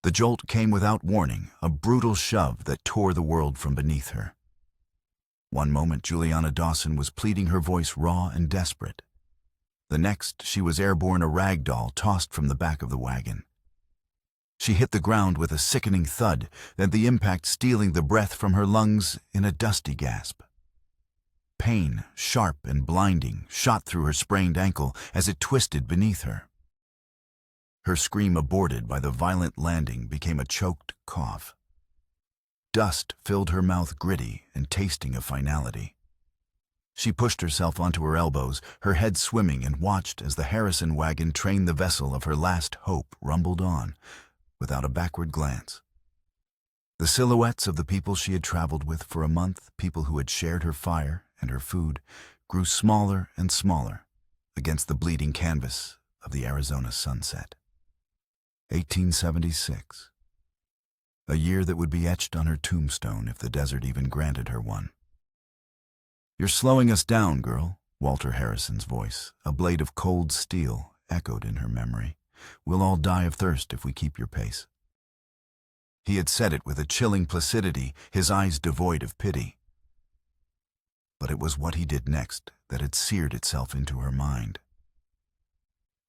The jolt came without warning, a brutal shove that tore the world from beneath her. One moment, Juliana Dawson was pleading, her voice raw and desperate. The next, she was airborne, a rag doll tossed from the back of the wagon. She hit the ground with a sickening thud, then the impact stealing the breath from her lungs in a dusty gasp. Pain, sharp and blinding, shot through her sprained ankle as it twisted beneath her. Her scream, aborted by the violent landing, became a choked cough. Dust filled her mouth, gritty and tasting of finality. She pushed herself onto her elbows, her head swimming, and watched as the Harrison wagon, trained the vessel of her last hope, rumbled on, without a backward glance. The silhouettes of the people she had traveled with for a month, people who had shared her fire and her food, grew smaller and smaller against the bleeding canvas of the Arizona sunset. 1876. A year that would be etched on her tombstone if the desert even granted her one. "You're slowing us down, girl," Walter Harrison's voice, a blade of cold steel, echoed in her memory. "We'll all die of thirst if we keep your pace." He had said it with a chilling placidity, his eyes devoid of pity. But it was what he did next that had seared itself into her mind.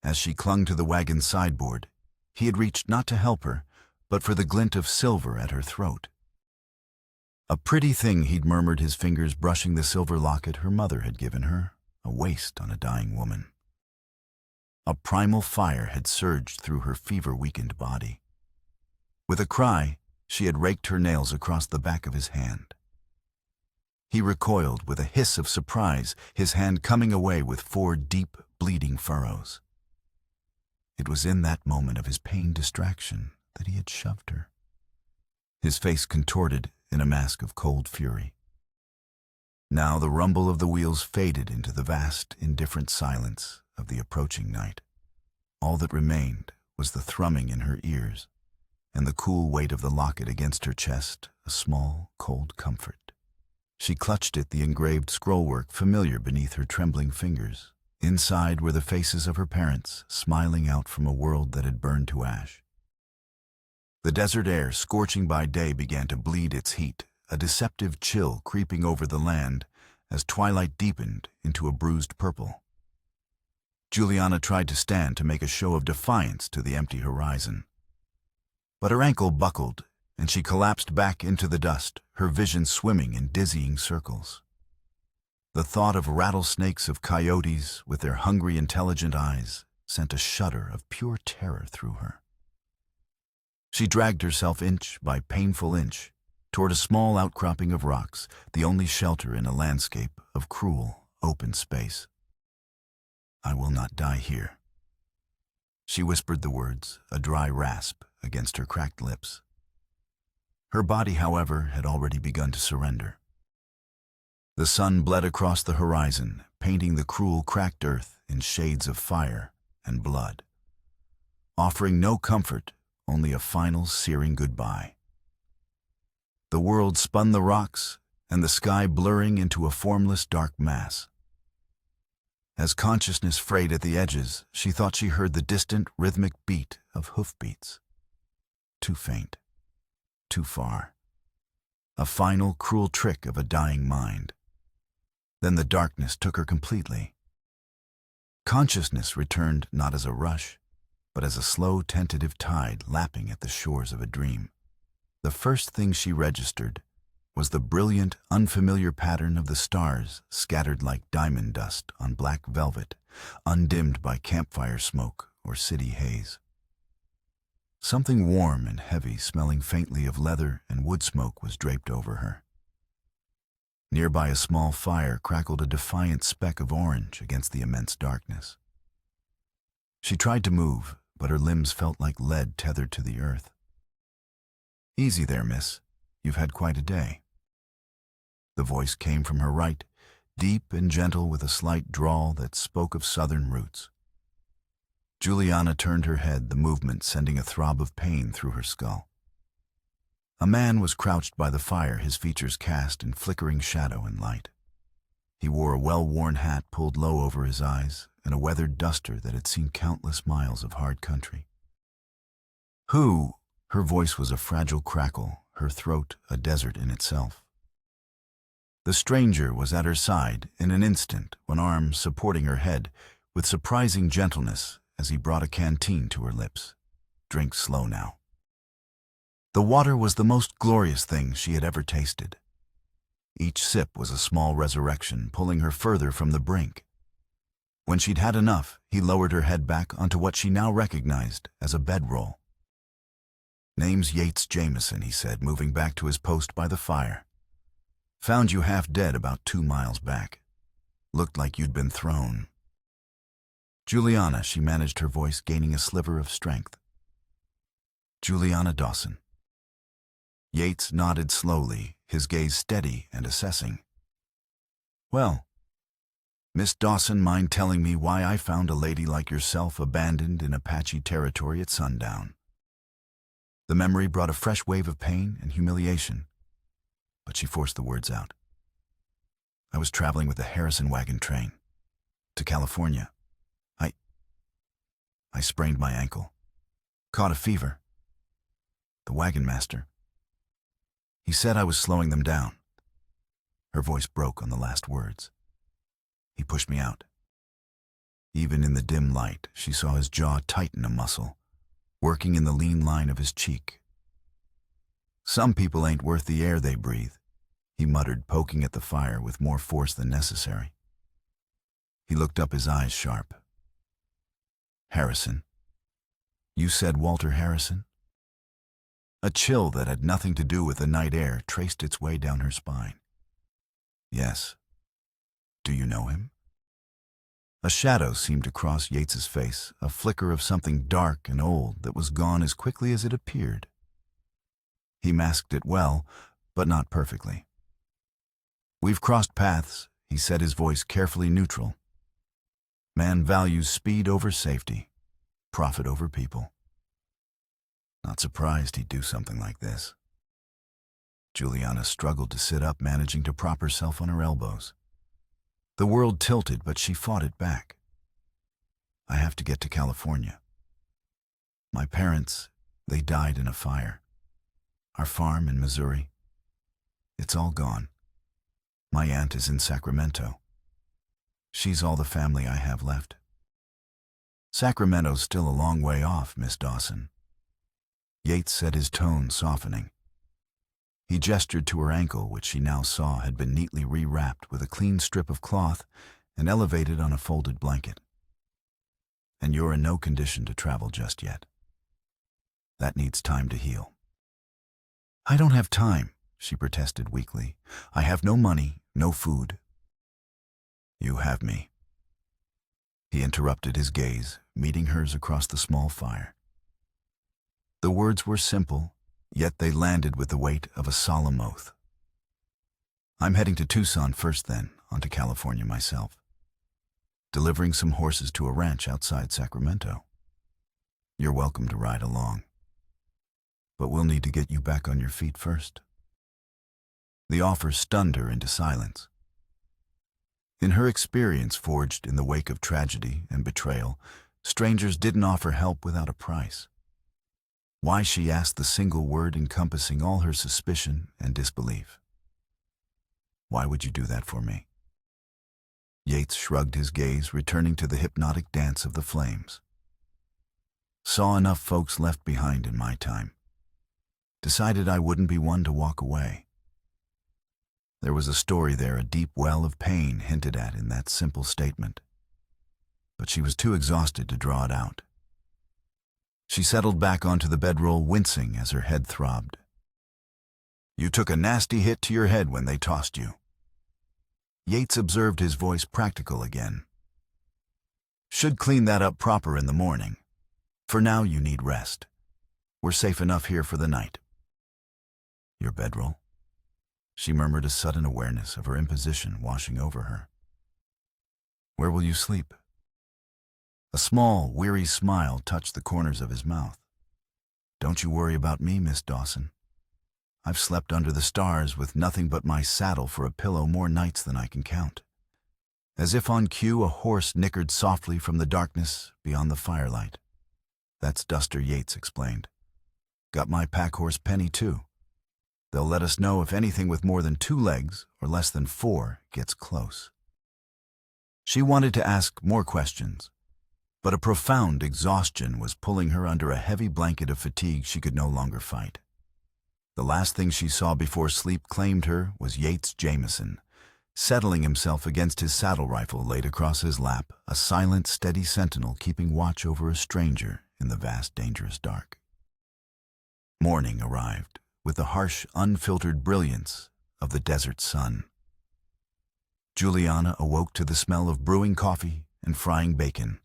As she clung to the wagon's sideboard, he had reached not to help her, but for the glint of silver at her throat. "A pretty thing," he'd murmured, his fingers brushing the silver locket her mother had given her, a waste on a dying woman. A primal fire had surged through her fever-weakened body. With a cry, she had raked her nails across the back of his hand. He recoiled with a hiss of surprise, his hand coming away with 4 deep, bleeding furrows. It was in that moment of his pain distraction that he had shoved her. His face contorted in a mask of cold fury. Now the rumble of the wheels faded into the vast, indifferent silence of the approaching night. All that remained was the thrumming in her ears and the cool weight of the locket against her chest, a small, cold comfort. She clutched it, the engraved scrollwork familiar beneath her trembling fingers. Inside were the faces of her parents, smiling out from a world that had burned to ash. The desert air, scorching by day, began to bleed its heat, a deceptive chill creeping over the land as twilight deepened into a bruised purple. Juliana tried to stand to make a show of defiance to the empty horizon. But her ankle buckled, and she collapsed back into the dust, her vision swimming in dizzying circles. The thought of rattlesnakes, of coyotes with their hungry, intelligent eyes, sent a shudder of pure terror through her. She dragged herself inch by painful inch toward a small outcropping of rocks, the only shelter in a landscape of cruel, open space. "I will not die here." She whispered the words, a dry rasp against her cracked lips. Her body, however, had already begun to surrender. The sun bled across the horizon, painting the cruel, cracked earth in shades of fire and blood, offering no comfort, only a final, searing goodbye. The world spun the rocks, and the sky blurring into a formless, dark mass. As consciousness frayed at the edges, she thought she heard the distant, rhythmic beat of hoofbeats. Too faint, too far. A final, cruel trick of a dying mind. Then the darkness took her completely. Consciousness returned not as a rush, but as a slow, tentative tide lapping at the shores of a dream. The first thing she registered was the brilliant, unfamiliar pattern of the stars scattered like diamond dust on black velvet, undimmed by campfire smoke or city haze. Something warm and heavy, smelling faintly of leather and wood smoke, was draped over her. Nearby, a small fire crackled, a defiant speck of orange against the immense darkness. She tried to move, but her limbs felt like lead tethered to the earth. "Easy there, miss. You've had quite a day." The voice came from her right, deep and gentle, with a slight drawl that spoke of southern roots. Juliana turned her head, the movement sending a throb of pain through her skull. A man was crouched by the fire, his features cast in flickering shadow and light. He wore a well-worn hat pulled low over his eyes and a weathered duster that had seen countless miles of hard country. "Who?" Her voice was a fragile crackle, her throat a desert in itself. The stranger was at her side in an instant, one arm supporting her head with surprising gentleness as he brought a canteen to her lips. Drink slow now. The water was the most glorious thing she had ever tasted. Each sip was a small resurrection, pulling her further from the brink. When she'd had enough, he lowered her head back onto what she now recognized as a bedroll. "Name's Yates Jameson," he said, moving back to his post by the fire. "Found you half dead about 2 miles back. Looked like you'd been thrown." "Juliana," she managed, her voice gaining a sliver of strength. "Juliana Dawson." Yates nodded slowly, his gaze steady and assessing. "Well, Miss Dawson, mind telling me why I found a lady like yourself abandoned in Apache territory at sundown?" The memory brought a fresh wave of pain and humiliation, but she forced the words out. "I was traveling with the Harrison Wagon train to California. I sprained my ankle, caught a fever. The wagon master, he said I was slowing them down." Her voice broke on the last words. "He pushed me out." Even in the dim light, she saw his jaw tighten a muscle, working in the lean line of his cheek. "Some people ain't worth the air they breathe," he muttered, poking at the fire with more force than necessary. He looked up, his eyes sharp. "Harrison? You said Walter Harrison?" A chill that had nothing to do with the night air traced its way down her spine. "Yes. Do you know him?" A shadow seemed to cross Yates's face, a flicker of something dark and old that was gone as quickly as it appeared. He masked it well, but not perfectly. "We've crossed paths," he said, his voice carefully neutral. "Man values speed over safety, profit over people. Not surprised he'd do something like this." Juliana struggled to sit up, managing to prop herself on her elbows. The world tilted, but she fought it back. "I have to get to California. My parents, they died in a fire. Our farm in Missouri, it's all gone. My aunt is in Sacramento. She's all the family I have left." "Sacramento's still a long way off, Miss Dawson." Yates said, his tone softening. He gestured to her ankle, which she now saw had been neatly rewrapped with a clean strip of cloth and elevated on a folded blanket. "And you're in no condition to travel just yet. That needs time to heal." "I don't have time," she protested weakly. "I have no money, no food." "You have me." He interrupted, his gaze meeting hers across the small fire. The words were simple, yet they landed with the weight of a solemn oath. "I'm heading to Tucson first, then on to California myself. Delivering some horses to a ranch outside Sacramento. You're welcome to ride along. But we'll need to get you back on your feet first." The offer stunned her into silence. In her experience forged in the wake of tragedy and betrayal, strangers didn't offer help without a price. Why, she asked, the single word encompassing all her suspicion and disbelief. "Why would you do that for me?" Yates shrugged his gaze, returning to the hypnotic dance of the flames. "Saw enough folks left behind in my time. Decided I wouldn't be one to walk away." There was a story there, a deep well of pain hinted at in that simple statement. But she was too exhausted to draw it out. She settled back onto the bedroll, wincing as her head throbbed. "You took a nasty hit to your head when they tossed you." Yates observed, his voice practical again. "Should clean that up proper in the morning. For now, you need rest. We're safe enough here for the night." "Your bedroll?" She murmured, a sudden awareness of her imposition washing over her. "Where will you sleep?" A small, weary smile touched the corners of his mouth. "Don't you worry about me, Miss Dawson. I've slept under the stars with nothing but my saddle for a pillow more nights than I can count." As if on cue, a horse nickered softly from the darkness beyond the firelight. "That's Duster," Yates explained. Got my pack horse Penny too. They'll let us know if anything with more than 2 legs or less than 4 gets close. She wanted to ask more questions, but a profound exhaustion was pulling her under a heavy blanket of fatigue she could no longer fight. The last thing she saw before sleep claimed her was Yates Jameson, settling himself against his saddle rifle laid across his lap, a silent, steady sentinel keeping watch over a stranger in the vast, dangerous dark. Morning arrived, with the harsh, unfiltered brilliance of the desert sun. Juliana awoke to the smell of brewing coffee and frying bacon.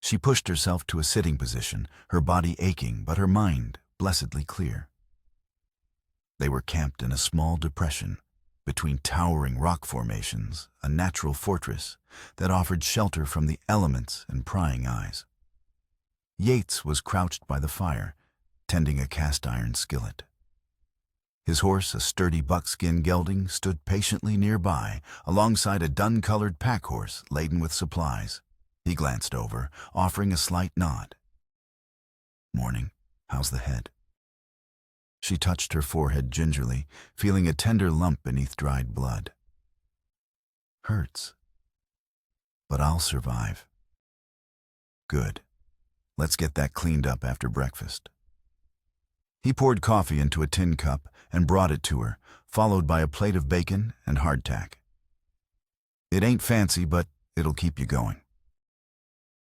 She pushed herself to a sitting position, her body aching but her mind blessedly clear. They were camped in a small depression between towering rock formations, a natural fortress that offered shelter from the elements and prying eyes. Yates was crouched by the fire, tending a cast-iron skillet. His horse, a sturdy buckskin gelding, stood patiently nearby, alongside a dun-colored pack horse laden with supplies. He glanced over, offering a slight nod. "Morning. How's the head?" She touched her forehead gingerly, feeling a tender lump beneath dried blood. "Hurts. But I'll survive." "Good. Let's get that cleaned up after breakfast." He poured coffee into a tin cup and brought it to her, followed by a plate of bacon and hardtack. "It ain't fancy, but it'll keep you going."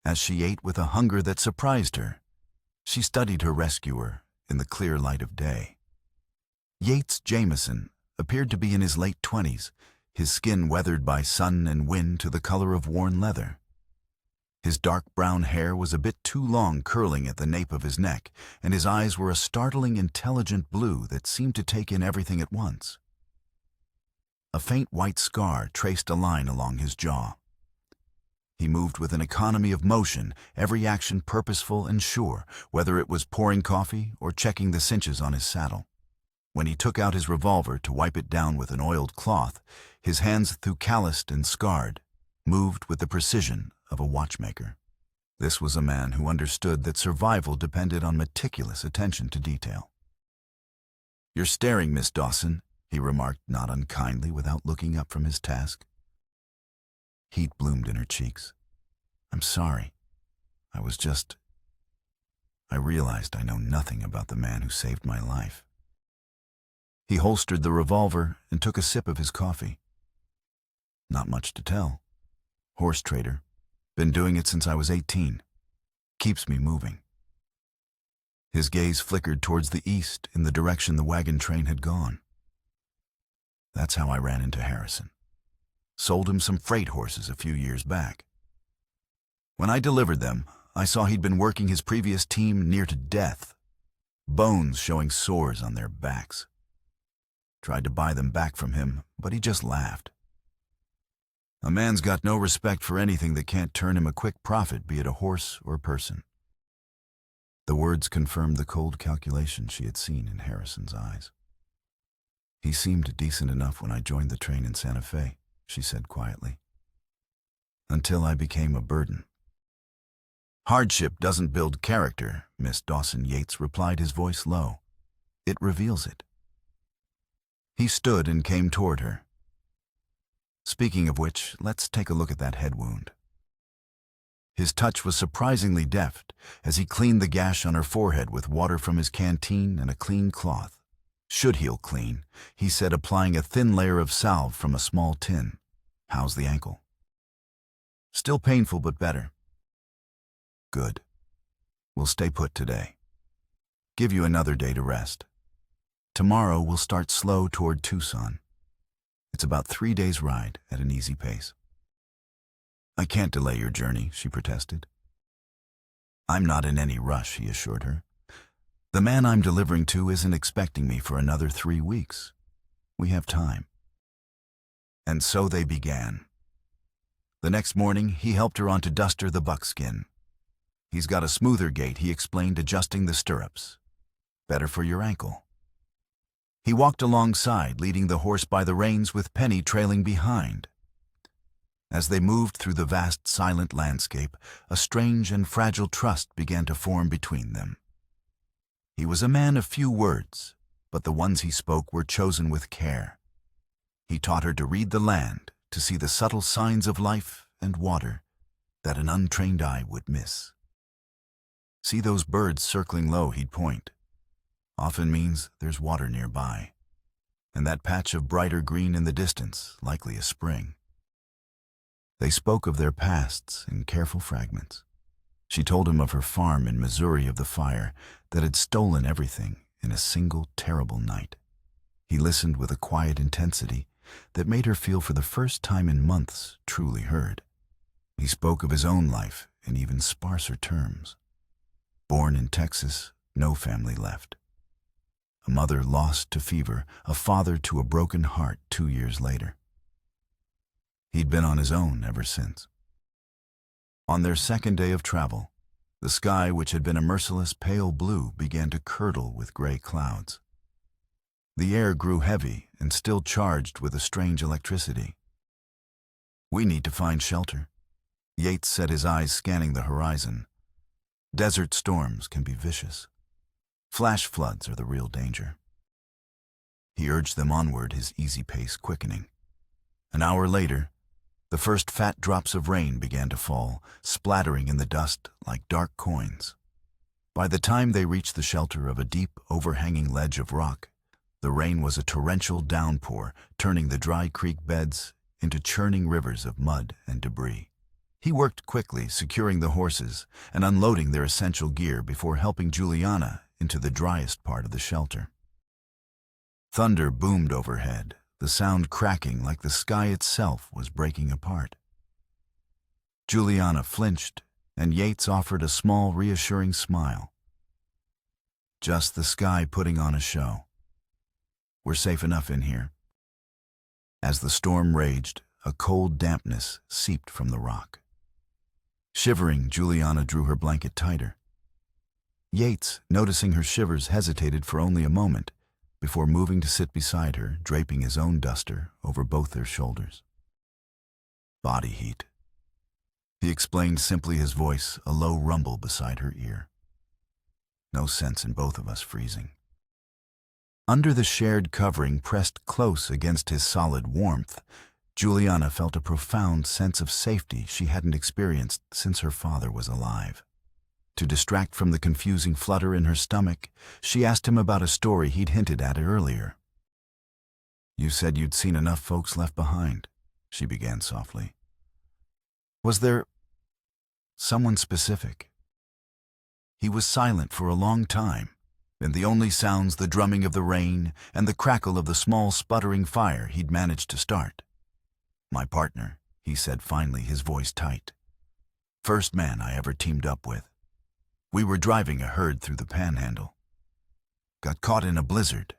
As she ate with a hunger that surprised her, she studied her rescuer in the clear light of day. Yates Jameson appeared to be in his late 20s, his skin weathered by sun and wind to the color of worn leather. His dark brown hair was a bit too long, curling at the nape of his neck, and his eyes were a startling, intelligent blue that seemed to take in everything at once. A faint white scar traced a line along his jaw. He moved with an economy of motion, every action purposeful and sure, whether it was pouring coffee or checking the cinches on his saddle. When he took out his revolver to wipe it down with an oiled cloth, his hands, though calloused and scarred, moved with the precision of a watchmaker. This was a man who understood that survival depended on meticulous attention to detail. "You're staring, Miss Dawson," he remarked not unkindly without looking up from his task. Heat bloomed in her cheeks. "I'm sorry. I realized I know nothing about the man who saved my life." He holstered the revolver and took a sip of his coffee. "Not much to tell. Horse trader. Been doing it since I was 18. Keeps me moving." His gaze flickered towards the east in the direction the wagon train had gone. "That's how I ran into Harrison. Sold him some freight horses a few years back. When I delivered them, I saw he'd been working his previous team near to death, bones showing sores on their backs. Tried to buy them back from him, but he just laughed. A man's got no respect for anything that can't turn him a quick profit, be it a horse or a person." The words confirmed the cold calculation she had seen in Harrison's eyes. "He seemed decent enough when I joined the train in Santa Fe," she said quietly. "Until I became a burden." "Hardship doesn't build character," Miss Dawson Yates replied, his voice low. "It reveals it." He stood and came toward her. "Speaking of which, let's take a look at that head wound." His touch was surprisingly deft as he cleaned the gash on her forehead with water from his canteen and a clean cloth. "Should heal clean," he said, applying a thin layer of salve from a small tin. "How's the ankle?" "Still painful, but better." "Good. We'll stay put today. Give you another day to rest. Tomorrow we'll start slow toward Tucson. It's about 3 days' ride at an easy pace." "I can't delay your journey," she protested. "I'm not in any rush," he assured her. "The man I'm delivering to isn't expecting me for another 3 weeks. We have time." And so they began. The next morning, he helped her onto Duster the buckskin. "He's got a smoother gait," he explained, adjusting the stirrups. "Better for your ankle." He walked alongside, leading the horse by the reins with Penny trailing behind. As they moved through the vast, silent landscape, a strange and fragile trust began to form between them. He was a man of few words, but the ones he spoke were chosen with care. He taught her to read the land, to see the subtle signs of life and water that an untrained eye would miss. See those birds circling low, he'd point. Often means there's water nearby. And that patch of brighter green in the distance, likely a spring. They spoke of their pasts in careful fragments. She told him of her farm in Missouri, of the fire that had stolen everything in a single terrible night. He listened with a quiet intensity that made her feel for the first time in months truly heard. He spoke of his own life in even sparser terms. Born in Texas, no family left. A mother lost to fever, a father to a broken heart 2 years later. He'd been on his own ever since. On their second day of travel, the sky, which had been a merciless pale blue, began to curdle with gray clouds. The air grew heavy and still charged with a strange electricity. "We need to find shelter," Yates said, his eyes scanning the horizon. "Desert storms can be vicious. Flash floods are the real danger." He urged them onward, his easy pace quickening. An hour later, the first fat drops of rain began to fall, splattering in the dust like dark coins. By the time they reached the shelter of a deep, overhanging ledge of rock, the rain was a torrential downpour, turning the dry creek beds into churning rivers of mud and debris. He worked quickly, securing the horses and unloading their essential gear before helping Juliana into the driest part of the shelter. Thunder boomed overhead, the sound cracking like the sky itself was breaking apart. Juliana flinched, and Yates offered a small, reassuring smile. "Just the sky putting on a show. We're safe enough in here." As the storm raged, a cold dampness seeped from the rock. Shivering, Juliana drew her blanket tighter. Yates, noticing her shivers, hesitated for only a moment before moving to sit beside her, draping his own duster over both their shoulders. "Body heat," he explained simply, his voice a low rumble beside her ear. "No sense in both of us freezing." Under the shared covering pressed close against his solid warmth, Juliana felt a profound sense of safety she hadn't experienced since her father was alive. To distract from the confusing flutter in her stomach, she asked him about a story he'd hinted at earlier. "You said you'd seen enough folks left behind," she began softly. "Was there someone specific?" He was silent for a long time, and the only sounds the drumming of the rain and the crackle of the small sputtering fire he'd managed to start. "My partner," he said finally, his voice tight. "First man I ever teamed up with. We were driving a herd through the Panhandle. Got caught in a blizzard.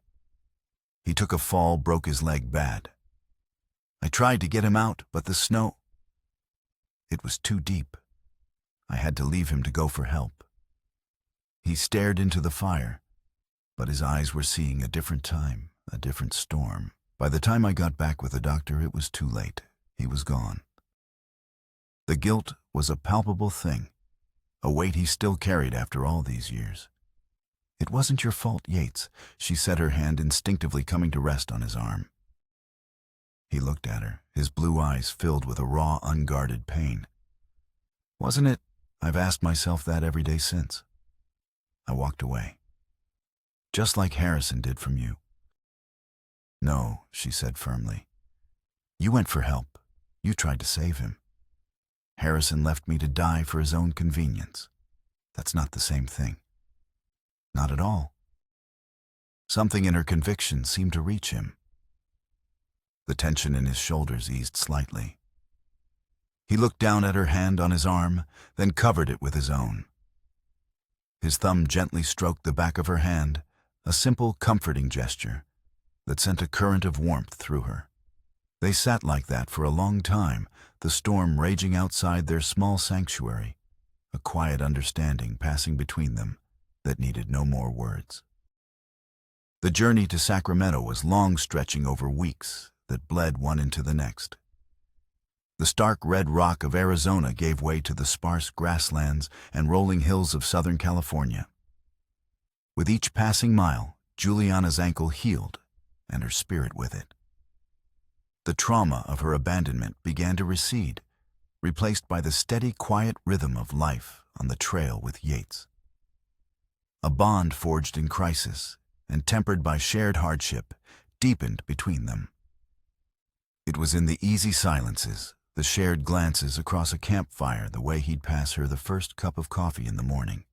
He took a fall, broke his leg bad. I tried to get him out, but the snow... It was too deep. I had to leave him to go for help." He stared into the fire, but his eyes were seeing a different time, a different storm. By the time I got back with the doctor, it was too late. He was gone. The guilt was a palpable thing, a weight he still carried after all these years. "It wasn't your fault, Yates," she said, her hand instinctively coming to rest on his arm. He looked at her, his blue eyes filled with a raw, unguarded pain. "Wasn't it? I've asked myself that every day since." I walked away. "Just like Harrison did from you." "No," she said firmly. "You went for help. You tried to save him. Harrison left me to die for his own convenience. That's not the same thing." "Not at all." Something in her conviction seemed to reach him. The tension in his shoulders eased slightly. He looked down at her hand on his arm, then covered it with his own. His thumb gently stroked the back of her hand, a simple, comforting gesture that sent a current of warmth through her. They sat like that for a long time, the storm raging outside their small sanctuary, a quiet understanding passing between them that needed no more words. The journey to Sacramento was long, stretching over weeks that bled one into the next. The stark red rock of Arizona gave way to the sparse grasslands and rolling hills of Southern California. With each passing mile, Juliana's ankle healed, and her spirit with it. The trauma of her abandonment began to recede, replaced by the steady, quiet rhythm of life on the trail with Yates. A bond forged in crisis and tempered by shared hardship deepened between them. It was in the easy silences, the shared glances across a campfire, the way he'd pass her the first cup of coffee in the morning.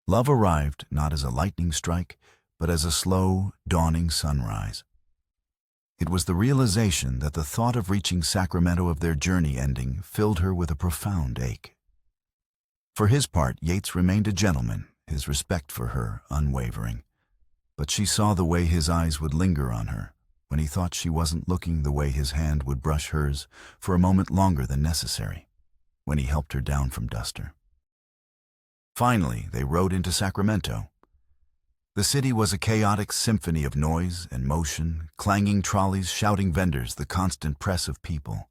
Love arrived not as a lightning strike, but as a slow, dawning sunrise. It was the realization that the thought of reaching Sacramento, of their journey ending, filled her with a profound ache. For his part, Yates remained a gentleman, his respect for her unwavering. But she saw the way his eyes would linger on her, when he thought she wasn't looking, the way his hand would brush hers for a moment longer than necessary, when he helped her down from Duster. Finally, they rode into Sacramento. The city was a chaotic symphony of noise and motion, clanging trolleys, shouting vendors, the constant press of people.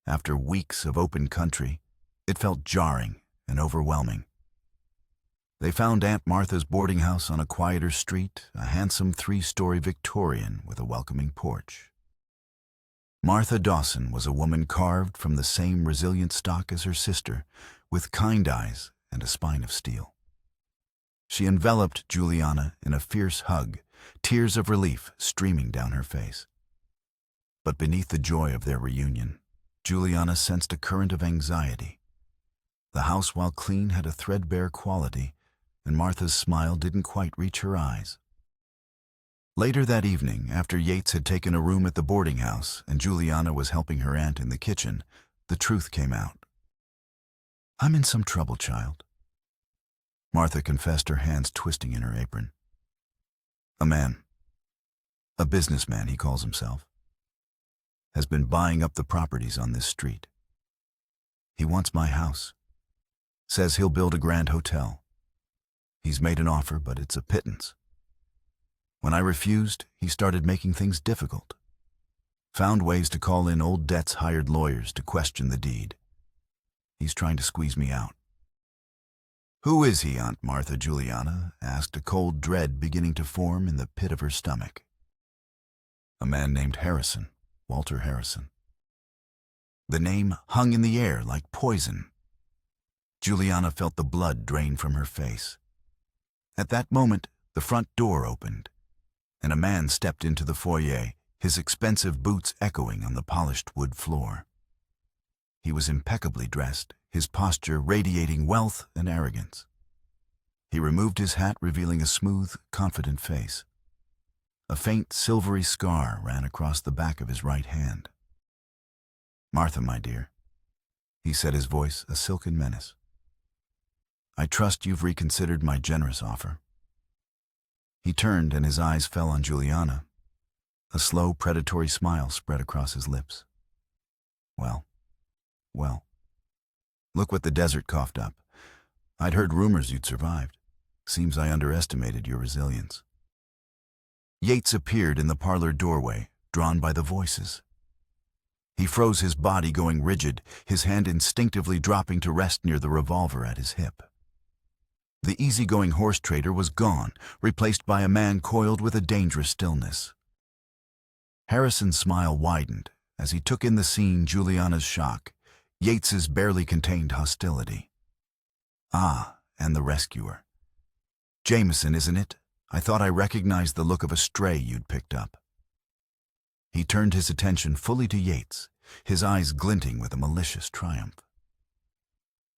After weeks of open country, it felt jarring and overwhelming. They found Aunt Martha's boarding house on a quieter street, a handsome 3-story Victorian with a welcoming porch. Martha Dawson was a woman carved from the same resilient stock as her sister, with kind eyes and a spine of steel. She enveloped Juliana in a fierce hug, tears of relief streaming down her face. But beneath the joy of their reunion, Juliana sensed a current of anxiety. The house, while clean, had a threadbare quality, and Martha's smile didn't quite reach her eyes. Later that evening, after Yates had taken a room at the boarding house and Juliana was helping her aunt in the kitchen, the truth came out. "I'm in some trouble, child," Martha confessed, her hands twisting in her apron. "A man, a businessman he calls himself, has been buying up the properties on this street. He wants my house. Says he'll build a grand hotel. He's made an offer, but it's a pittance. When I refused, he started making things difficult. Found ways to call in old debts, hired lawyers to question the deed. He's trying to squeeze me out." "Who is he, Aunt Martha?" Juliana asked, a cold dread beginning to form in the pit of her stomach. "A man named Harrison, Walter Harrison." The name hung in the air like poison. Juliana felt the blood drain from her face. At that moment, the front door opened, and a man stepped into the foyer, his expensive boots echoing on the polished wood floor. He was impeccably dressed, his posture radiating wealth and arrogance. He removed his hat, revealing a smooth, confident face. A faint, silvery scar ran across the back of his right hand. "Martha, my dear," he said, his voice a silken menace. "I trust you've reconsidered my generous offer." He turned and his eyes fell on Juliana. A slow, predatory smile spread across his lips. Well, look what the desert coughed up. I'd heard rumors you'd survived. Seems I underestimated your resilience." Yates appeared in the parlor doorway, drawn by the voices. He froze, his body going rigid, his hand instinctively dropping to rest near the revolver at his hip. The easygoing horse trader was gone, replaced by a man coiled with a dangerous stillness. Harrison's smile widened as he took in the scene, Juliana's shock, Yates's barely contained hostility. "Ah, and the rescuer. Jameson, isn't it? I thought I recognized the look of a stray you'd picked up." He turned his attention fully to Yates, his eyes glinting with a malicious triumph.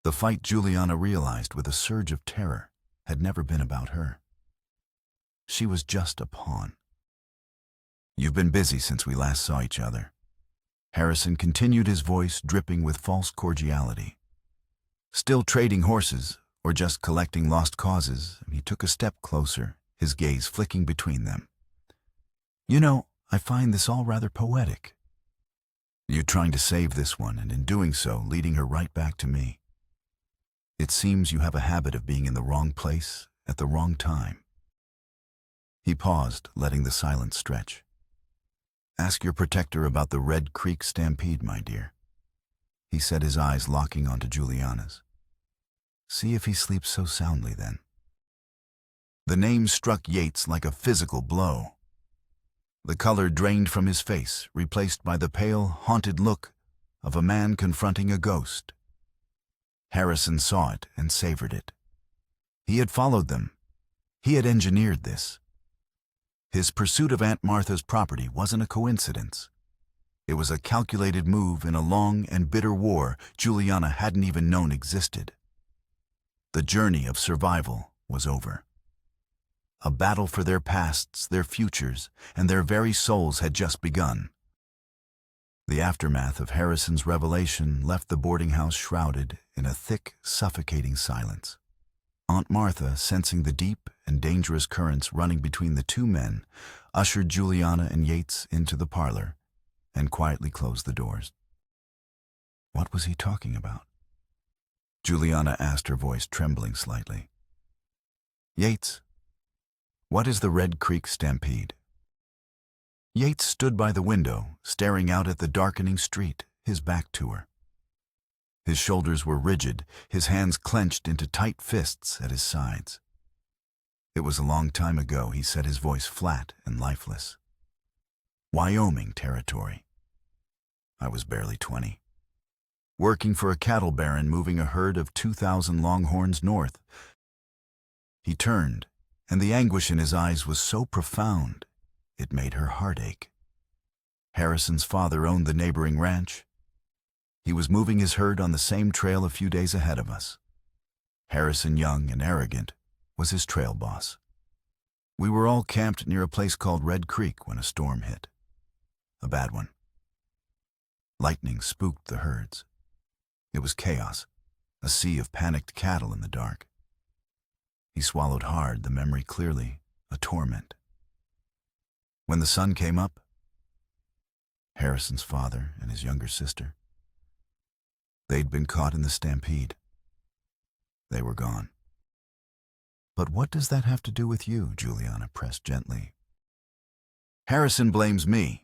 The fight, Juliana realized with a surge of terror, had never been about her. She was just a pawn. "You've been busy since we last saw each other." Harrison continued, his voice dripping with false cordiality. "Still trading horses, or just collecting lost causes?" He took a step closer, his gaze flicking between them. "You know, I find this all rather poetic. You trying to save this one, and in doing so, leading her right back to me. It seems you have a habit of being in the wrong place at the wrong time." He paused, letting the silence stretch. "Ask your protector about the Red Creek stampede, my dear," he said, his eyes locking onto Juliana's. "See if he sleeps so soundly then." The name struck Yates like a physical blow. The color drained from his face, replaced by the pale, haunted look of a man confronting a ghost. Harrison saw it and savored it. He had followed them. He had engineered this. His pursuit of Aunt Martha's property wasn't a coincidence. It was a calculated move in a long and bitter war Juliana hadn't even known existed. The journey of survival was over. A battle for their pasts, their futures, and their very souls had just begun. The aftermath of Harrison's revelation left the boarding house shrouded in a thick, suffocating silence. Aunt Martha, sensing the deep and dangerous currents running between the two men, ushered Juliana and Yates into the parlor and quietly closed the doors. What was he talking about? Juliana asked, her voice trembling slightly. Yates, what is the Red Creek Stampede? Yates stood by the window, staring out at the darkening street, his back to her. His shoulders were rigid, his hands clenched into tight fists at his sides. It was a long time ago, he said, his voice flat and lifeless. Wyoming territory. I was barely 20. Working for a cattle baron moving a herd of 2,000 longhorns north. He turned, and the anguish in his eyes was so profound, it made her heart ache. Harrison's father owned the neighboring ranch. He was moving his herd on the same trail a few days ahead of us. Harrison, young and arrogant, was his trail boss. We were all camped near a place called Red Creek when a storm hit. A bad one. Lightning spooked the herds. It was chaos, a sea of panicked cattle in the dark. He swallowed hard, the memory clearly, a torment. When the sun came up, Harrison's father and his younger sister, they'd been caught in the stampede. They were gone. But what does that have to do with you? Juliana pressed gently. Harrison blames me.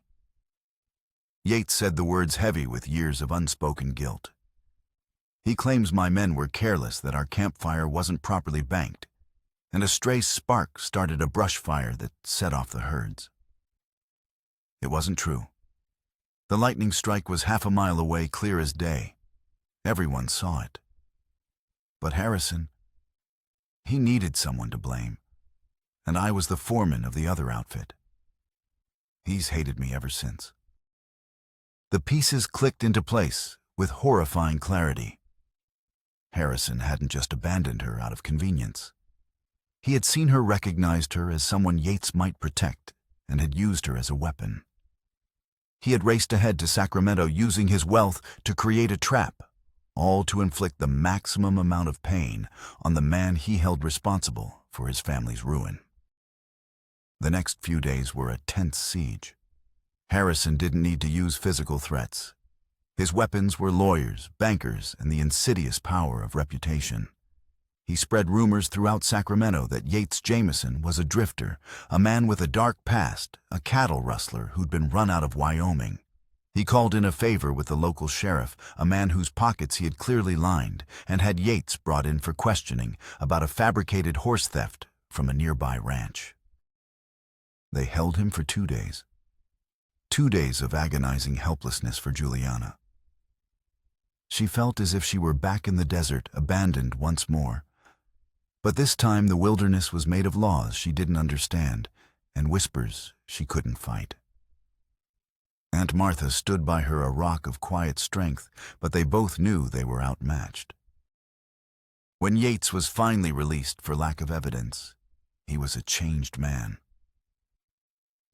Yates said the words heavy with years of unspoken guilt. He claims my men were careless, that our campfire wasn't properly banked, and a stray spark started a brush fire that set off the herds. It wasn't true. The lightning strike was half a mile away, clear as day. Everyone saw it. But Harrison, he needed someone to blame, and I was the foreman of the other outfit. He's hated me ever since. The pieces clicked into place with horrifying clarity. Harrison hadn't just abandoned her out of convenience. He had seen her, recognized her as someone Yates might protect, and had used her as a weapon. He had raced ahead to Sacramento, using his wealth to create a trap, all to inflict the maximum amount of pain on the man he held responsible for his family's ruin. The next few days were a tense siege. Harrison didn't need to use physical threats. His weapons were lawyers, bankers, and the insidious power of reputation. He spread rumors throughout Sacramento that Yates Jameson was a drifter, a man with a dark past, a cattle rustler who'd been run out of Wyoming. He called in a favor with the local sheriff, a man whose pockets he had clearly lined, and had Yates brought in for questioning about a fabricated horse theft from a nearby ranch. They held him for 2 days. 2 days of agonizing helplessness for Juliana. She felt as if she were back in the desert, abandoned once more. But this time the wilderness was made of laws she didn't understand, and whispers she couldn't fight. Aunt Martha stood by her, a rock of quiet strength, but they both knew they were outmatched. When Yates was finally released for lack of evidence, he was a changed man.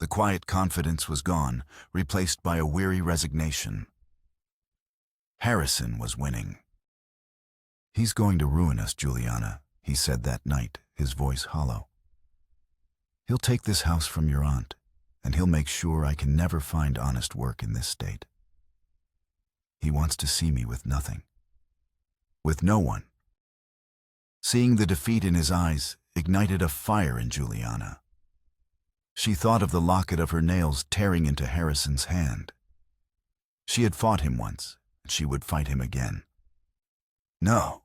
The quiet confidence was gone, replaced by a weary resignation. Harrison was winning. He's going to ruin us, Juliana, he said that night, his voice hollow. He'll take this house from your aunt, and he'll make sure I can never find honest work in this state. He wants to see me with nothing. With no one. Seeing the defeat in his eyes ignited a fire in Juliana. She thought of the locket of her nails tearing into Harrison's hand. She had fought him once, and she would fight him again. No,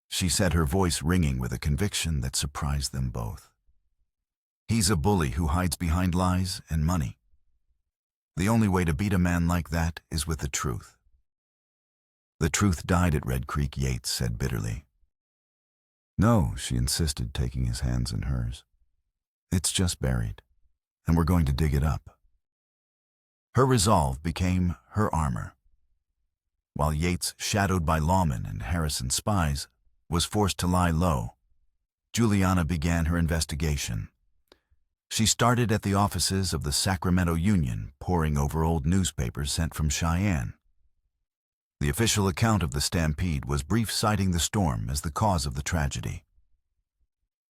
she said, her voice ringing with a conviction that surprised them both. He's a bully who hides behind lies and money. The only way to beat a man like that is with the truth. The truth died at Red Creek, Yates said bitterly. No, she insisted, taking his hands in hers. It's just buried, and we're going to dig it up. Her resolve became her armor. While Yates, shadowed by lawmen and Harrison spies, was forced to lie low, Juliana began her investigation. She started at the offices of the Sacramento Union, poring over old newspapers sent from Cheyenne. The official account of the stampede was brief, citing the storm as the cause of the tragedy.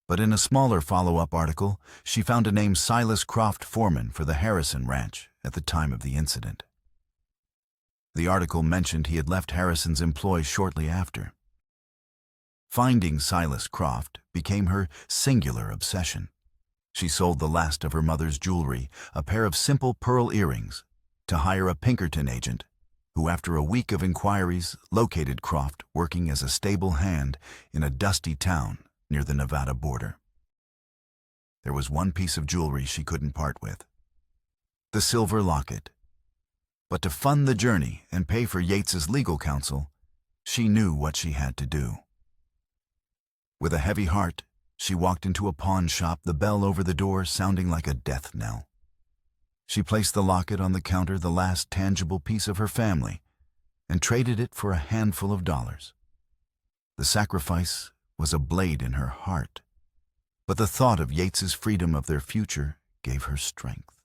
But in a smaller follow-up article, she found a name: Silas Croft, foreman for the Harrison Ranch at the time of the incident. The article mentioned he had left Harrison's employ shortly after. Finding Silas Croft became her singular obsession. She sold the last of her mother's jewelry, a pair of simple pearl earrings, to hire a Pinkerton agent, who after a week of inquiries located Croft working as a stable hand in a dusty town near the Nevada border. There was one piece of jewelry she couldn't part with: the silver locket. But to fund the journey and pay for Yates's legal counsel, she knew what she had to do. With a heavy heart, she walked into a pawn shop, the bell over the door sounding like a death knell. She placed the locket on the counter, the last tangible piece of her family, and traded it for a handful of dollars. The sacrifice was a blade in her heart, but the thought of Yates's freedom, of their future, gave her strength.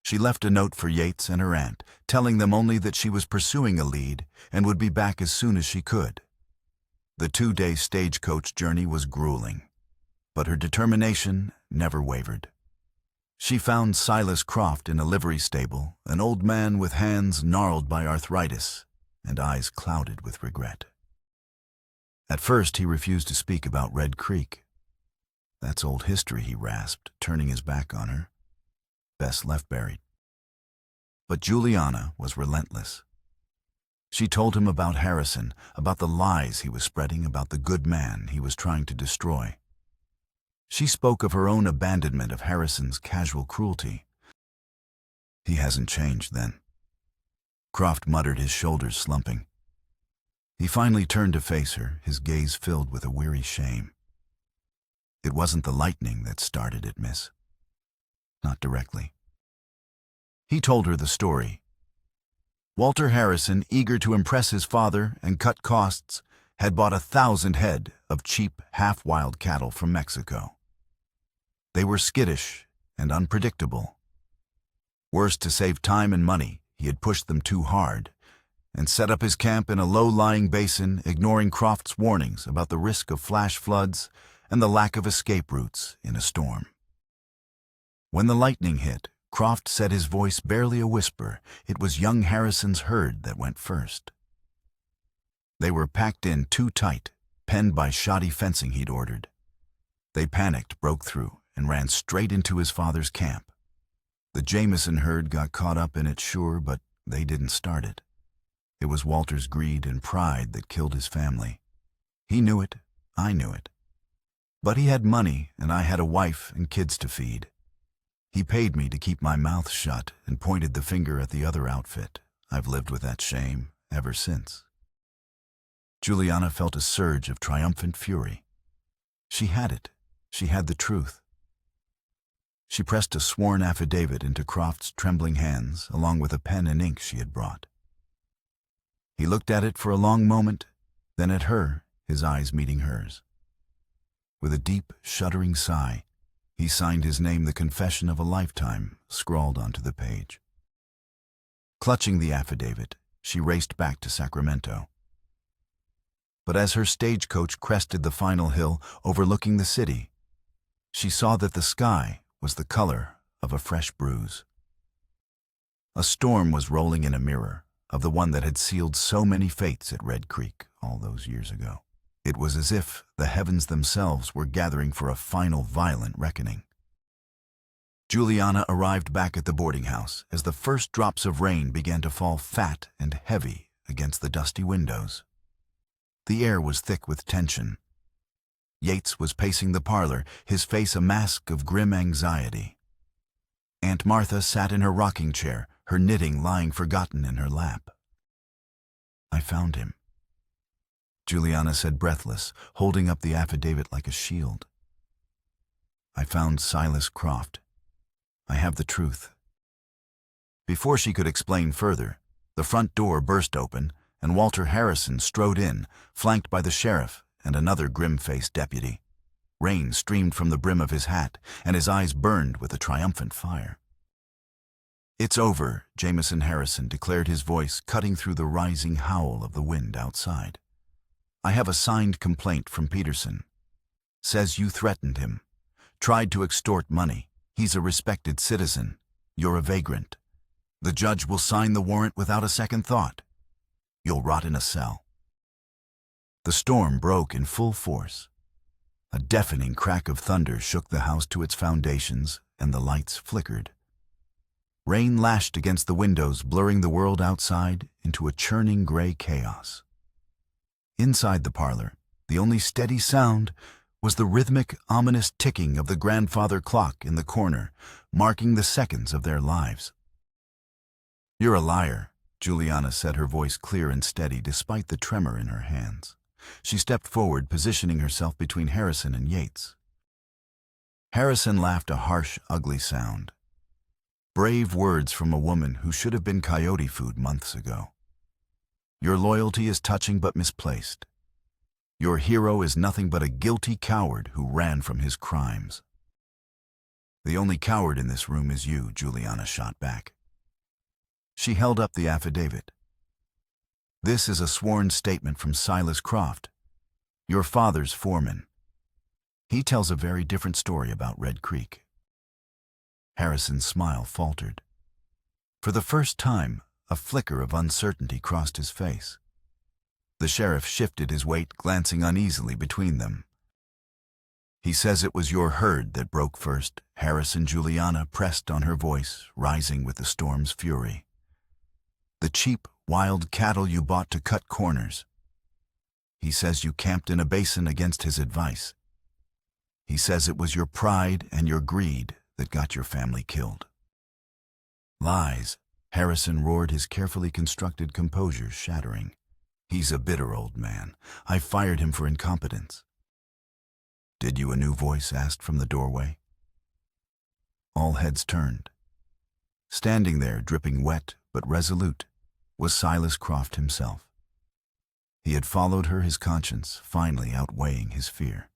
She left a note for Yates and her aunt, telling them only that she was pursuing a lead and would be back as soon as she could. The 2-day stagecoach journey was grueling, but her determination never wavered. She found Silas Croft in a livery stable, an old man with hands gnarled by arthritis and eyes clouded with regret. At first, he refused to speak about Red Creek. That's old history, he rasped, turning his back on her. Best left buried. But Juliana was relentless. She told him about Harrison, about the lies he was spreading, about the good man he was trying to destroy. She spoke of her own abandonment of Harrison's casual cruelty. He hasn't changed, then. Croft muttered, his shoulders slumping. He finally turned to face her, his gaze filled with a weary shame. It wasn't the lightning that started it, miss. Not directly. He told her the story. Walter Harrison, eager to impress his father and cut costs, had bought 1,000 head of cheap, half-wild cattle from Mexico. They were skittish and unpredictable. Worse, to save time and money, he had pushed them too hard and set up his camp in a low-lying basin, ignoring Croft's warnings about the risk of flash floods and the lack of escape routes in a storm. When the lightning hit, Croft said, his voice barely a whisper, it was young Harrison's herd that went first. They were packed in too tight, penned by shoddy fencing he'd ordered. They panicked, broke through, and ran straight into his father's camp. The Jameson herd got caught up in it, sure, but they didn't start it. It was Walter's greed and pride that killed his family. He knew it, I knew it. But he had money, and I had a wife and kids to feed. He paid me to keep my mouth shut and pointed the finger at the other outfit. I've lived with that shame ever since. Juliana felt a surge of triumphant fury. She had it. She had the truth. She pressed a sworn affidavit into Croft's trembling hands, along with a pen and ink she had brought. He looked at it for a long moment, then at her, his eyes meeting hers. With a deep, shuddering sigh, he signed his name, the confession of a lifetime, scrawled onto the page. Clutching the affidavit, she raced back to Sacramento. But as her stagecoach crested the final hill overlooking the city, she saw that the sky was the color of a fresh bruise. A storm was rolling in a mirror of the one that had sealed so many fates at Red Creek all those years ago. It was as if the heavens themselves were gathering for a final violent reckoning. Juliana arrived back at the boarding house as the first drops of rain began to fall fat and heavy against the dusty windows. The air was thick with tension. Yates was pacing the parlor, his face a mask of grim anxiety. Aunt Martha sat in her rocking chair, her knitting lying forgotten in her lap. "I found him," Juliana said, breathless, holding up the affidavit like a shield. "I found Silas Croft. I have the truth." Before she could explain further, the front door burst open, and Walter Harrison strode in, flanked by the sheriff and another grim-faced deputy. Rain streamed from the brim of his hat, and his eyes burned with a triumphant fire. "It's over," Jameson Harrison declared, his voice cutting through the rising howl of the wind outside. "I have a signed complaint from Peterson. Says you threatened him, tried to extort money. He's a respected citizen. You're a vagrant. The judge will sign the warrant without a second thought. You'll rot in a cell." The storm broke in full force. A deafening crack of thunder shook the house to its foundations, and the lights flickered. Rain lashed against the windows, blurring the world outside into a churning gray chaos. Inside the parlor, the only steady sound was the rhythmic, ominous ticking of the grandfather clock in the corner, marking the seconds of their lives. "You're a liar," Juliana said, her voice clear and steady despite the tremor in her hands. She stepped forward, positioning herself between Harrison and Yates. Harrison laughed, a harsh, ugly sound. Brave words from a woman who should have been coyote food months ago. "Your loyalty is touching but misplaced. Your hero is nothing but a guilty coward who ran from his crimes." "The only coward in this room is you," Juliana shot back. She held up the affidavit. "This is a sworn statement from Silas Croft, your father's foreman. He tells a very different story about Red Creek." Harrison's smile faltered. For the first time, a flicker of uncertainty crossed his face. The sheriff shifted his weight, glancing uneasily between them. "He says it was your herd that broke first," Harrison. Juliana pressed on her voice, rising with the storm's fury. "The cheap, wild cattle you bought to cut corners. He says you camped in a basin against his advice. He says it was your pride and your greed that got your family killed." "Lies," Harrison roared, his carefully constructed composure shattering. "He's a bitter old man. I fired him for incompetence." "Did you?" a new voice asked from the doorway. All heads turned. Standing there, dripping wet but resolute, was Silas Croft himself. He had followed her, his conscience finally outweighing his fear.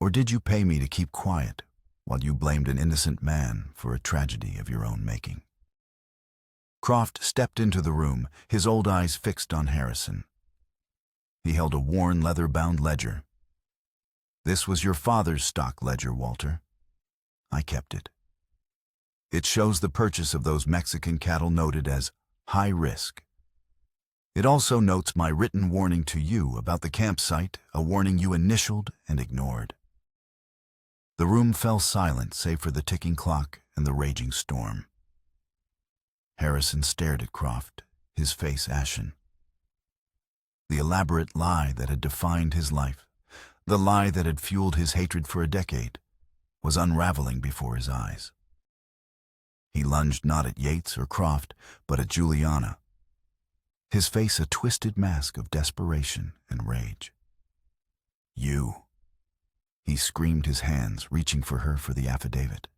"Or did you pay me to keep quiet while you blamed an innocent man for a tragedy of your own making?" Croft stepped into the room, his old eyes fixed on Harrison. He held a worn, leather-bound ledger. "This was your father's stock ledger, Walter. I kept it. It shows the purchase of those Mexican cattle noted as high risk. It also notes my written warning to you about the campsite, a warning you initialed and ignored." The room fell silent save for the ticking clock and the raging storm. Harrison stared at Croft, his face ashen. The elaborate lie that had defined his life, the lie that had fueled his hatred for a decade, was unraveling before his eyes. He lunged not at Yates or Croft, but at Juliana, his face a twisted mask of desperation and rage. "You!" he screamed, his hands reaching for her for the affidavit.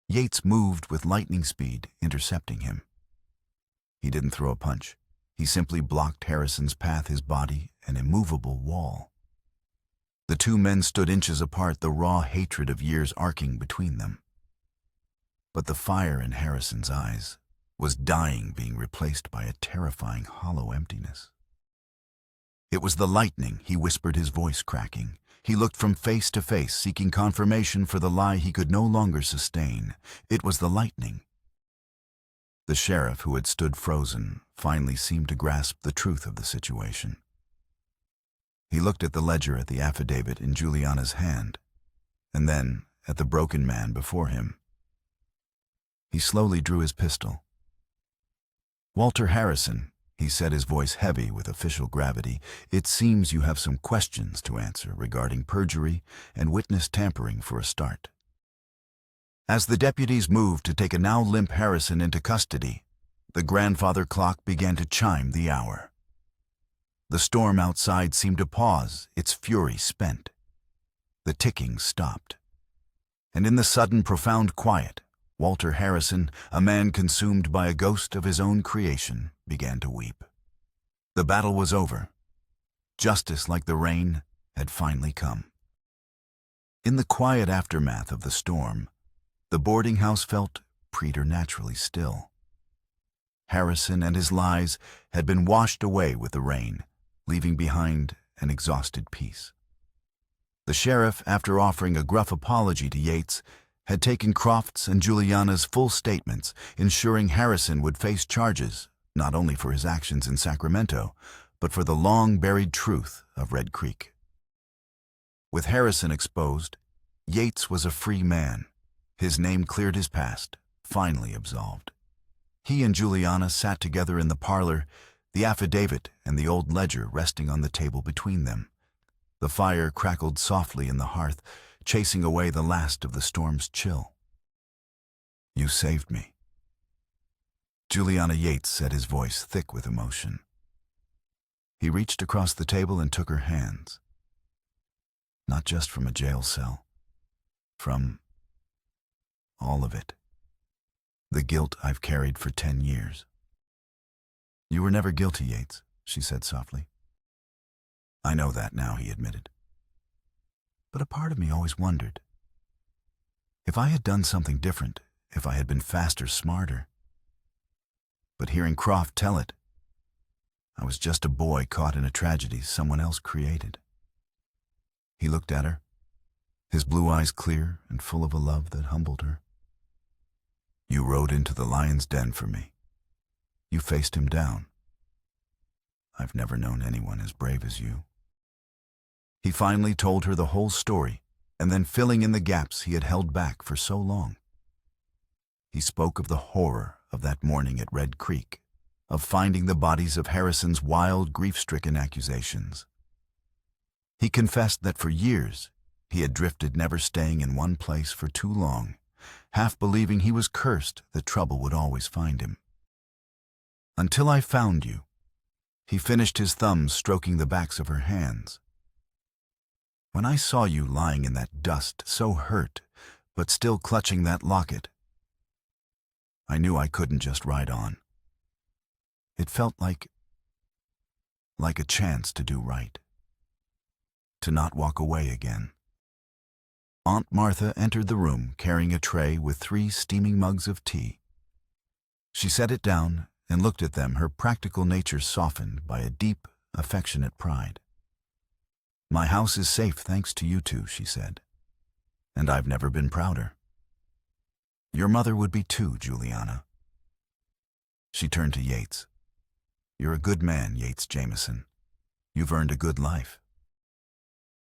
Yates moved with lightning speed, intercepting him. He didn't throw a punch. He simply blocked Harrison's path, his body an immovable wall. The two men stood inches apart, the raw hatred of years arcing between them. But the fire in Harrison's eyes was dying, being replaced by a terrifying hollow emptiness. "It was the lightning," he whispered, his voice cracking. He looked from face to face, seeking confirmation for the lie he could no longer sustain. "It was the lightning." The sheriff, who had stood frozen, finally seemed to grasp the truth of the situation. He looked at the ledger, at the affidavit in Juliana's hand, and then at the broken man before him. He slowly drew his pistol. "Walter Harrison," he said, his voice heavy with official gravity. "It seems you have some questions to answer regarding perjury and witness tampering for a start." As the deputies moved to take a now limp Harrison into custody, the grandfather clock began to chime the hour. The storm outside seemed to pause, its fury spent. The ticking stopped. And in the sudden, profound quiet, Walter Harrison, a man consumed by a ghost of his own creation, began to weep. The battle was over. Justice, like the rain, had finally come. In the quiet aftermath of the storm, the boarding house felt preternaturally still. Harrison and his lies had been washed away with the rain, leaving behind an exhausted peace. The sheriff, after offering a gruff apology to Yates, had taken Croft's and Juliana's full statements, ensuring Harrison would face charges not only for his actions in Sacramento, but for the long-buried truth of Red Creek. With Harrison exposed, Yates was a free man. His name cleared, his past, finally absolved. He and Juliana sat together in the parlor, the affidavit and the old ledger resting on the table between them. The fire crackled softly in the hearth, chasing away the last of the storm's chill. "You saved me," Juliana Yates said, his voice thick with emotion. He reached across the table and took her hands. "Not just from a jail cell. From all of it. The guilt I've carried for 10 years. "You were never guilty, Yates," she said softly. "I know that now," he admitted. "But a part of me always wondered. If I had done something different, if I had been faster, smarter. But hearing Croft tell it, I was just a boy caught in a tragedy someone else created." He looked at her, his blue eyes clear and full of a love that humbled her. "You rode into the lion's den for me. You faced him down. I've never known anyone as brave as you." He finally told her the whole story, and then filling in the gaps he had held back for so long. He spoke of the horror of that morning at Red Creek, of finding the bodies of Harrison's wild, grief-stricken accusations. He confessed that for years he had drifted, never staying in one place for too long, half believing he was cursed that trouble would always find him. "Until I found you," he finished, his thumbs stroking the backs of her hands. "When I saw you lying in that dust, so hurt, but still clutching that locket, I knew I couldn't just ride on. It felt like a chance to do right, to not walk away again." Aunt Martha entered the room carrying a tray with 3 steaming mugs of tea. She set it down and looked at them, her practical nature softened by a deep, affectionate pride. "My house is safe thanks to you two," she said, "and I've never been prouder. Your mother would be too, Juliana." She turned to Yates. "You're a good man, Yates Jameson. You've earned a good life."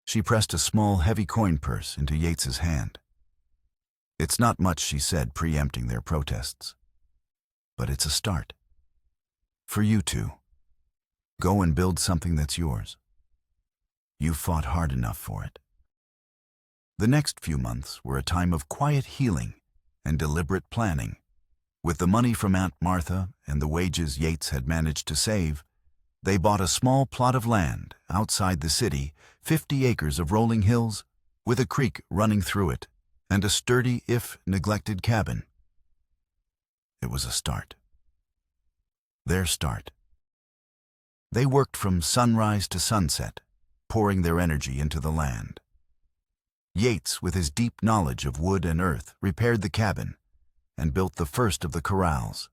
She pressed a small, heavy coin purse into Yates's hand. "It's not much," she said, preempting their protests. "But it's a start. For you two. Go and build something that's yours. You fought hard enough for it." The next few months were a time of quiet healing and deliberate planning. With the money from Aunt Martha and the wages Yates had managed to save, they bought a small plot of land outside the city, 50 acres of rolling hills, with a creek running through it, and a sturdy, if neglected, cabin. It was a start. Their start. They worked from sunrise to sunset, pouring their energy into the land. Yates, with his deep knowledge of wood and earth, repaired the cabin and built the first of the corrals.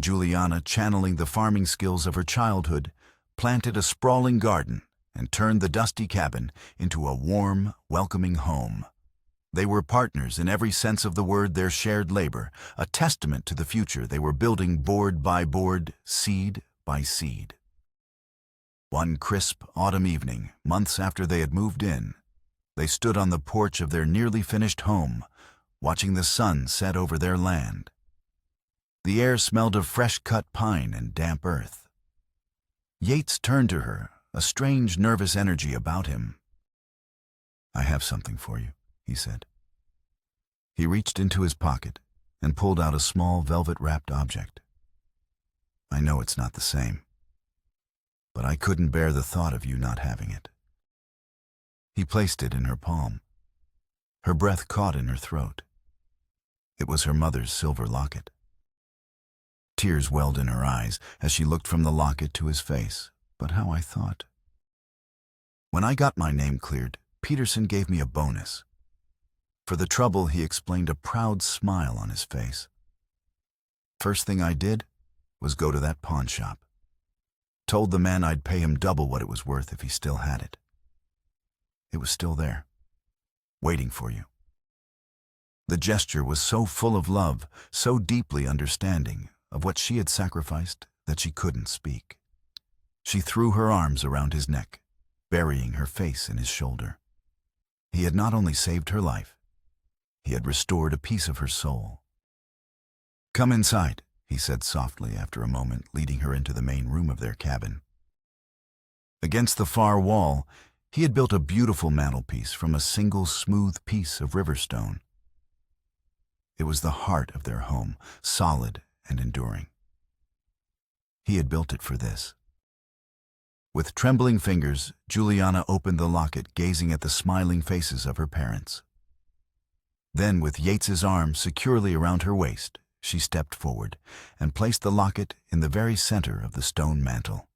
Juliana, channeling the farming skills of her childhood, planted a sprawling garden and turned the dusty cabin into a warm, welcoming home. They were partners in every sense of the word, their shared labor, a testament to the future they were building board by board, seed by seed. One crisp autumn evening, months after they had moved in, they stood on the porch of their nearly finished home, watching the sun set over their land. The air smelled of fresh-cut pine and damp earth. Yates turned to her, a strange, nervous energy about him. "I have something for you," he said. He reached into his pocket and pulled out a small velvet-wrapped object. "I know it's not the same, but I couldn't bear the thought of you not having it." He placed it in her palm. Her breath caught in her throat. It was her mother's silver locket. Tears welled in her eyes as she looked from the locket to his face. "But how I thought. When I got my name cleared, Peterson gave me a bonus. For the trouble, he explained, a proud smile on his face. First thing I did was go to that pawn shop. Told the man I'd pay him double what it was worth if he still had it. It was still there, waiting for you." The gesture was so full of love, so deeply understanding of what she had sacrificed, that she couldn't speak. She threw her arms around his neck, burying her face in his shoulder. He had not only saved her life, he had restored a piece of her soul. "Come inside," he said softly after a moment, leading her into the main room of their cabin. Against the far wall, he had built a beautiful mantelpiece from a single smooth piece of river stone. It was the heart of their home, solid and enduring. He had built it for this. With trembling fingers, Juliana opened the locket, gazing at the smiling faces of her parents. Then, with Yates's arm securely around her waist, she stepped forward and placed the locket in the very center of the stone mantel.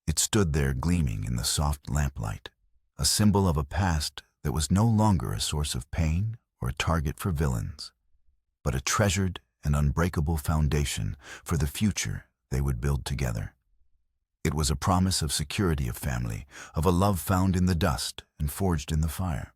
It stood there gleaming in the soft lamplight, a symbol of a past that was no longer a source of pain or a target for villains, but a treasured and unbreakable foundation for the future they would build together. It was a promise of security of family, of a love found in the dust and forged in the fire.